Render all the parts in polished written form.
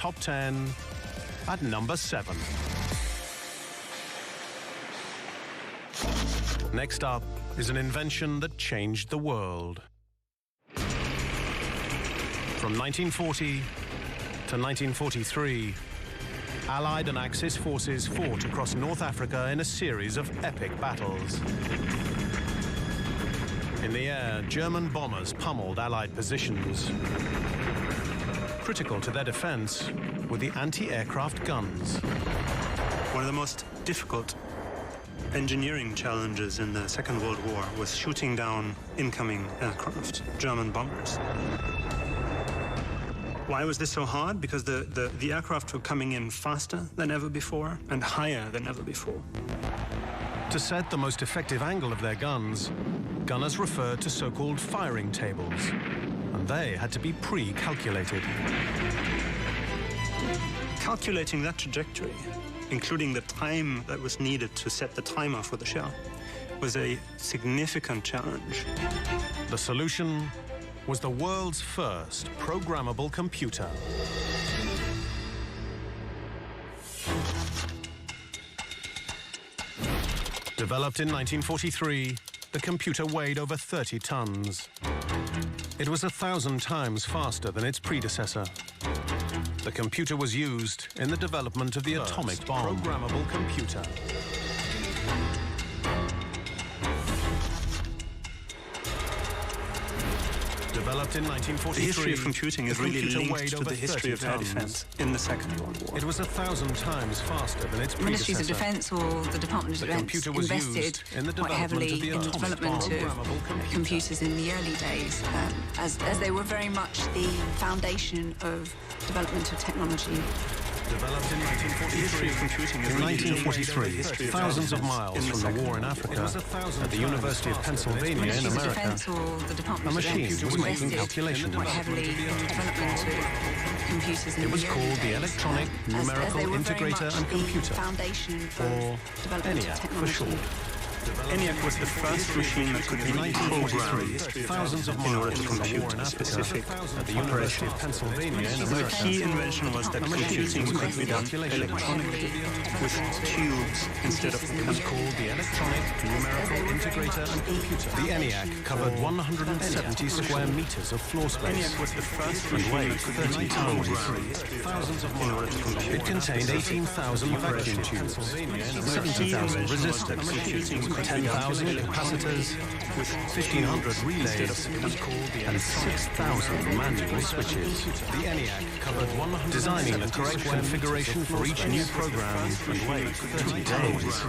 Top 10 at number 7. Next up is an invention that changed the world. From 1940 to 1943, Allied and Axis forces fought across North Africa in a series of epic battles. In the air, German bombers pummeled Allied positions. Critical to their defense were the anti-aircraft guns. One of the most difficult engineering challenges in the Second World War was shooting down incoming aircraft, German bombers. Why was this so hard? Because the aircraft were coming in faster than ever before and higher than ever before. To set the most effective angle of their guns, gunners referred to so-called firing tables, and they had to be pre-calculated. Calculating that trajectory, including the time that was needed to set the timer for the shell, was a significant challenge. The solution was the world's first programmable computer. Developed in 1943, the computer weighed over 30 tons. It was 1,000 times faster than its predecessor. The computer was used in the development of the atomic bomb. Programmable computer. Developed in 1943, the history of computing is really linked to the history of air defense in the Second World War. It was 1,000 times faster than its predecessor. Ministries of Defense or the Department of Defense invested quite heavily in the development of computers in the early days, as they were very much the foundation of development of technology. Developed in 1943, thousands of miles from the war in Africa, at the University of Pennsylvania in America, a machine was making calculations. Quite heavily in the development of computers in it was called the Electronic Numerical Integrator and Computer, or ENIAC for short. ENIAC was the first machine that could be programmed thousands of in order miles to from the compute war in a Africa, specific at the University of Pennsylvania in The America. key invention was that computing could be done electronically with tubes instead of It was called the Electronic Numerical Integrator and Computer. The ENIAC covered 170 square meters of floor space. ENIAC was the first and machine weighed that could be 30 tons. programmed Thousands of in order to miles. compute. It contained 18,000 vacuum tubes, 70,000 resistors, 10,000 capacitors, with 1,500 relays, and 6,000 manual switches. The ENIAC covered 100. Designing the correct configuration for each new program and weighed 30 days.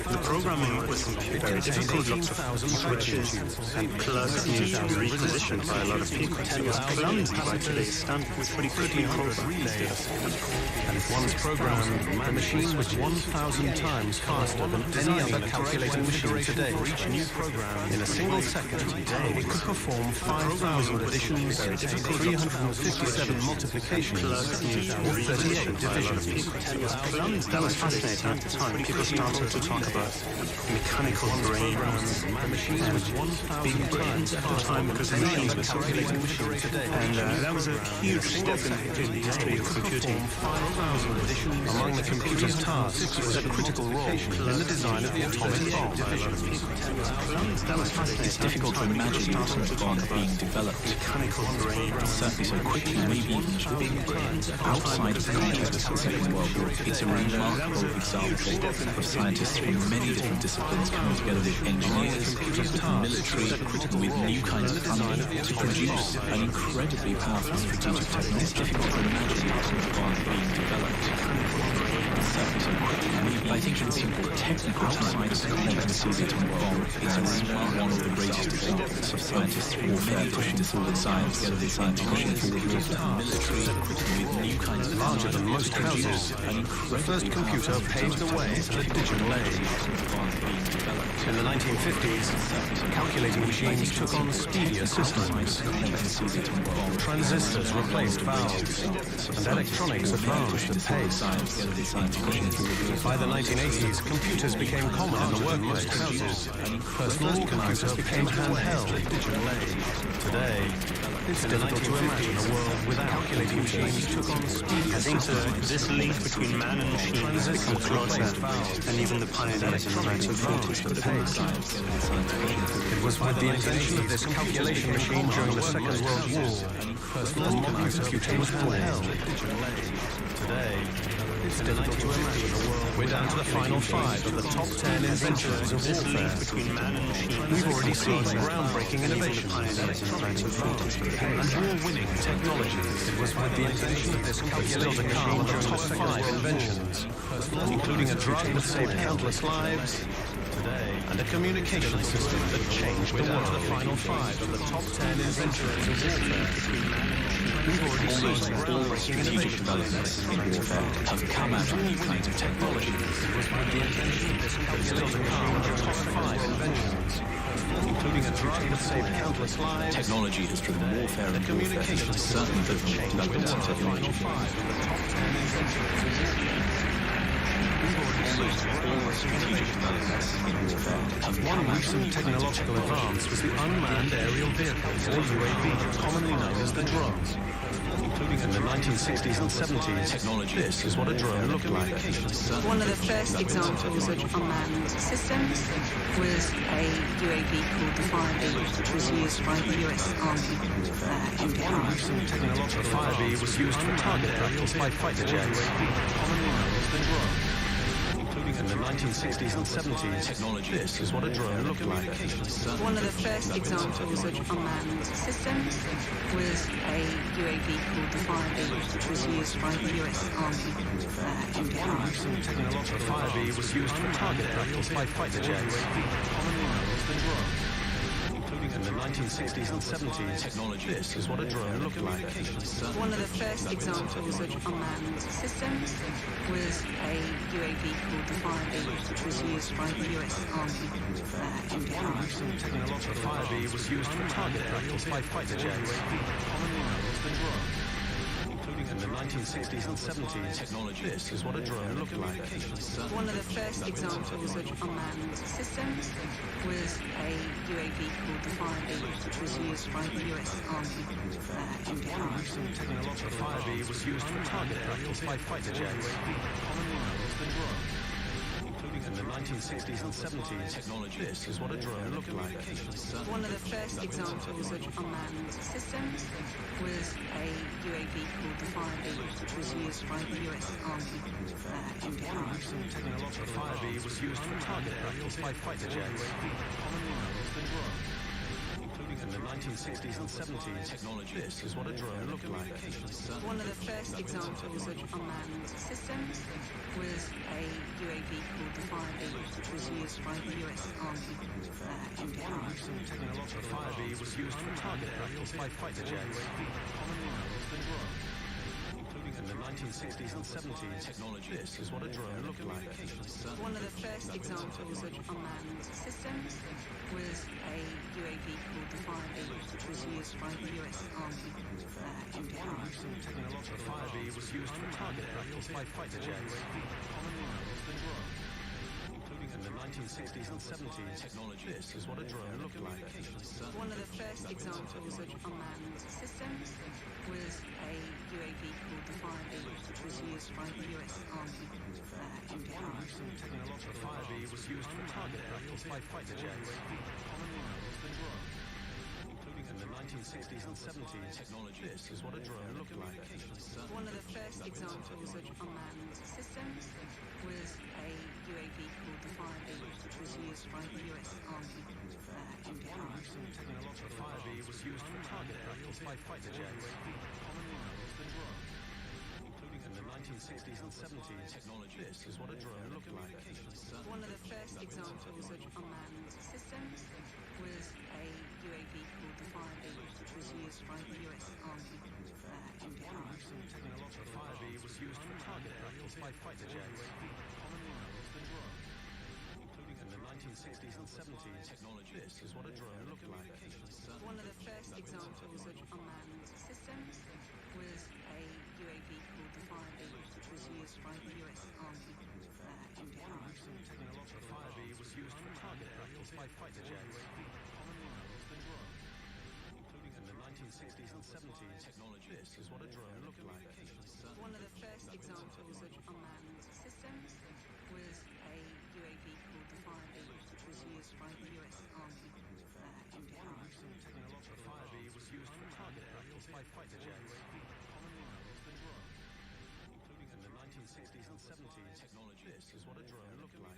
The programming was very difficult. Lots of switches and plugs needed to be repositioned by a lot of people. It was clumsy by today's standards, but it could be programmed. And once programmed, the machine was 1,000 times faster than any other calculating machine today. For each new program, in a single second, it could perform 5,000 additions, 357 multiplications, or 38 divisions. That was fascinating at the time. People started to talk about mechanical brains, machines with 1,000 times at the time because machines were calculating machines today. And that was a huge step in the history of computing. 5,000 additions. Among the computer's tasks was a critical role in the design of the atomic bomb. It's difficult to imagine the atomic bomb being developed certainly so quickly, maybe outside of the context of the Second World War. It's a remarkable example of scientists from many different disciplines coming together with engineers, with the military, with new kinds of funding to produce an incredibly powerful strategic technology. It's difficult to imagine the atomic bomb being developed certainly so quickly, maybe I think in simple technical terms, the atomic bomb is one of the greatest examples of scientists warfare pushing forward science, together with scientists pushing forward the military, with new kinds of larger than most houses. The first computer paved the way for the digital age. In the 1950s, calculating machines took on speedier systems. Transistors replaced valves, and electronics advanced at pace. By the 1980s, computers became common in the workplace. Personal computers became handheld. Today, it's difficult to imagine a world without calculating machines took on speedier I think this link between man and machine has become closer than even the pioneers in the 1940s could have imagined. It was with the invention of this calculation machine during the Second World War that the modern computer was born. Today, it's difficult to imagine a world. We're down to the final 5 of the top 10 inventions of warfare. We've already seen groundbreaking innovations and war-winning technologies. It was with the invention of this calculation machine during the top 5 inventions, including a drug that saved countless lives, and a communication system that changed the world. We're down to the final 5 of the top 10 inventions of warfare. We've already seen groundbreaking strategic developments in warfare have come out of new kinds of technology. It was with the invention of this calculation machine during the top 5 inventions, including a drug that saved countless lives. Technology has driven warfare and communication has certainly driven developments in technology. One recent technological advance was the unmanned aerial vehicle, or UAV, commonly known as the drone. Including in the 1960s and 70s, this is what a drone looked like. One of the first examples of unmanned systems was a UAV called the Firebee, which was used by the US Army in Vietnam. The Firebee was used for target practice by fighter jets, commonly known as the drone. In the 1960s and 70s, this is what a drone looked like. One of the first examples of unmanned systems was a UAV called the Firebee, which was used by the US Army in Vietnam. The Firebee was used for target practice by fighter jets, commonly known as the drone. In the 1960s and 70s, this is what a drone looked like. One of the first examples of unmanned systems was a UAV called the Firebee, which was used by the US Army in Vietnam. The Firebee was used for target practice by fighter jets, commonly known as the drone. In the 1960s and 70s, this is what a drone looked like. One of the first examples of unmanned systems was a UAV called the Firebee, which was used by the US Army in Vietnam. The Firebee was used for target practice by fighter jets, commonly known as the drone. In the 1960s and 70s, this is what a drone looked like. One of the first examples of unmanned systems was a UAV called the Firebee, which was used by the US Army in Vietnam. The Firebee was used for target practice by fighter jets, commonly known as the drone. In the 1960s and 70s, this is what a drone looked like. One of the first examples of unmanned systems was a UAV called the Firebee, which was used by the US Army in Vietnam. The Firebee was used for target practice by fighter jets, commonly known as the drone. In the 1960s and 70s, this is what a drone looked like. One of the first examples of unmanned systems was a UAV called the Firebee, which was used by the US Army in Vietnam. The Firebee was used for target practice by fighter jets, commonly known as the drone. In the 1960s and 70s, this is what a drone looked like. One of the first examples of unmanned systems was a UAV called the Firebee, which was used by the US Army in Vietnam. The Firebee was used for target practice by fighter jets, commonly known as the drone. In the 1960s and 70s, this is what a drone looked like. One of the first examples of unmanned systems was a UAV called the Firebee, which was used by the US Army in Vietnam. The Firebee was used for target practice by fighter jets, commonly known as the drone. In the 1960s and 70s, this is what a drone looked like. One of the first examples of unmanned systems was a UAV called the Firebee, which was used by the US Army in Vietnam. The Firebee was used for target practice by fighter jets, commonly known as the drone. In the 1960s and 70s, this is what a drone looked like. One of the first examples of unmanned systems was a UAV called the Firebee, which was used by the US Army in Vietnam. The Firebee was used for target practice by fighter jets, commonly known as the drone. In the 1960s and 70s, this is what a drone looked like. One of the first In the 1960s and 70s, this is what a drone looked like.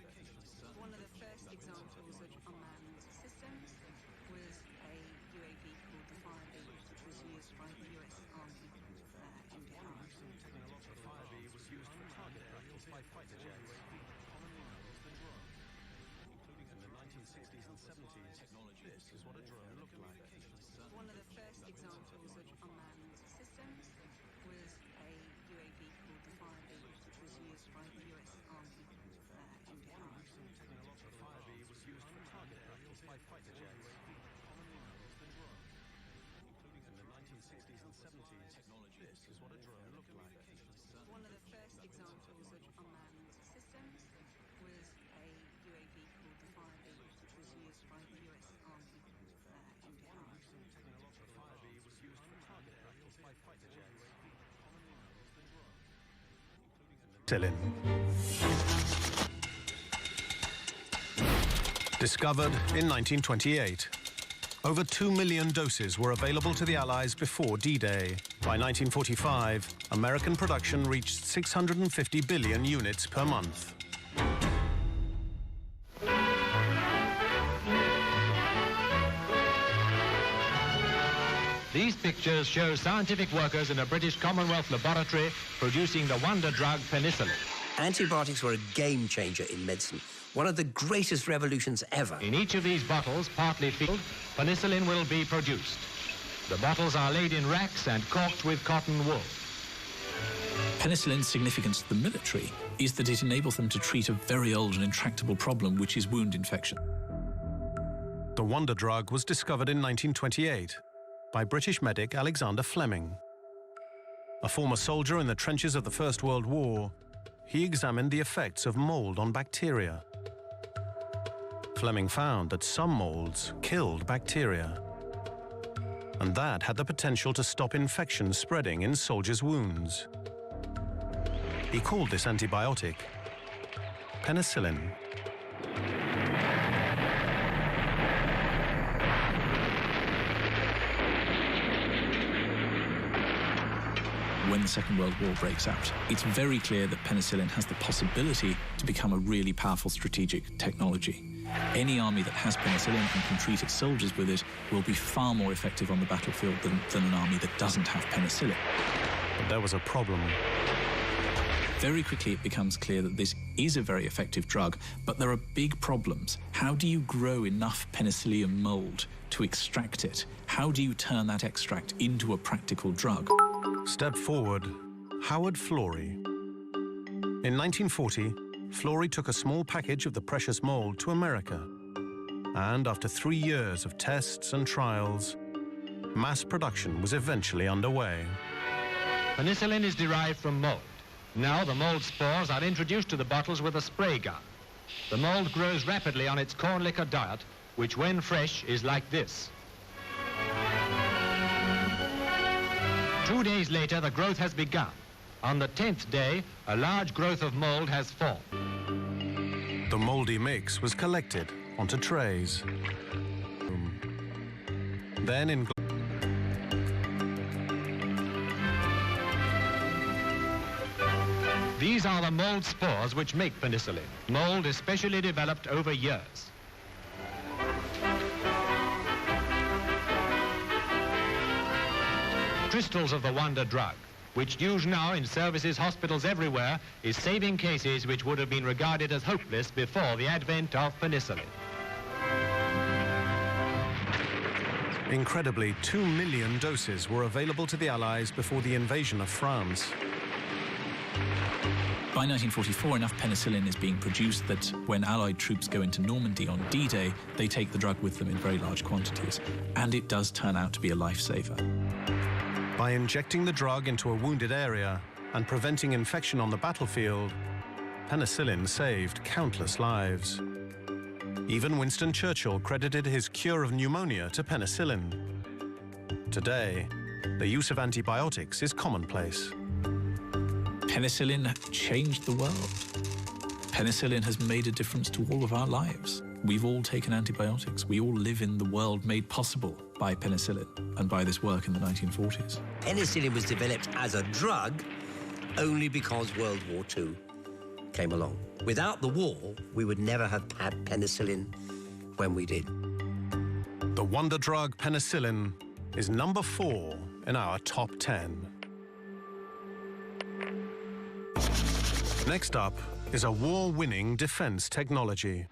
One of the first examples of unmanned systems was a UAV called the Firebee, which was used by the US Army in Bihar. The Firebee was used for target practice by fighter jets. In the 1960s and 70s, this is what a drone looked like. One of the first examples of unmanned systems was a UAV called the Firebee, which was used by the US Army in Bihar. The Firebee was used for target practice by fighter jets. In the 1960s and 70s, this is what a drone looked like. One of the first examples of unmanned systems was a UAV called the Firebee, which was used by the US Army in Bihar. The Firebee was used for target practice by fighter jets. Discovered in 1928. Over 2 million doses were available to the Allies before D-Day. By 1945, American production reached 650 billion units per month. These pictures show scientific workers in a British Commonwealth laboratory producing the wonder drug penicillin. Antibiotics were a game changer in medicine, one of the greatest revolutions ever. In each of these bottles, partly filled, penicillin will be produced. The bottles are laid in racks and corked with cotton wool. Penicillin's significance to the military is that it enables them to treat a very old and intractable problem, which is wound infection. The wonder drug was discovered in 1928 by British medic Alexander Fleming. A former soldier in the trenches of the First World War, he examined the effects of mold on bacteria. Fleming found that some molds killed bacteria, and that had the potential to stop infection spreading in soldiers' wounds. He called this antibiotic penicillin. When the Second World War breaks out, it's very clear that penicillin has the possibility to become a really powerful strategic technology. Any army that has penicillin and can treat its soldiers with it will be far more effective on the battlefield than an army that doesn't have penicillin. But there was a problem. Very quickly it becomes clear that this is a very effective drug, but there are big problems. How do you grow enough penicillium mold to extract it? How do you turn that extract into a practical drug? Step forward, Howard Florey. In 1940, Florey took a small package of the precious mold to America. And after 3 years of tests and trials, mass production was eventually underway. Penicillin is derived from mold. Now the mold spores are introduced to the bottles with a spray gun. The mold grows rapidly on its corn liquor diet, which when fresh is like this. 2 days later, the growth has begun. On the 10th day, a large growth of mold has formed. The moldy mix was collected onto trays. Then in These are the mold spores which make penicillin. Mold is specially developed over years. Crystals of the wonder drug, which used now in services, hospitals everywhere, is saving cases which would have been regarded as hopeless before the advent of penicillin. Incredibly, 2 million doses were available to the Allies before the invasion of France. By 1944, enough penicillin is being produced that when Allied troops go into Normandy on D-Day, they take the drug with them in very large quantities. And it does turn out to be a lifesaver. By injecting the drug into a wounded area and preventing infection on the battlefield, penicillin saved countless lives. Even Winston Churchill credited his cure of pneumonia to penicillin. Today, the use of antibiotics is commonplace. Penicillin changed the world. Penicillin has made a difference to all of our lives. We've all taken antibiotics. We all live in the world made possible by penicillin and by this work in the 1940s. Penicillin was developed as a drug only because World War II came along. Without the war, we would never have had penicillin when we did. The wonder drug penicillin is number 4 in our top 10. Next up is a war-winning defense technology.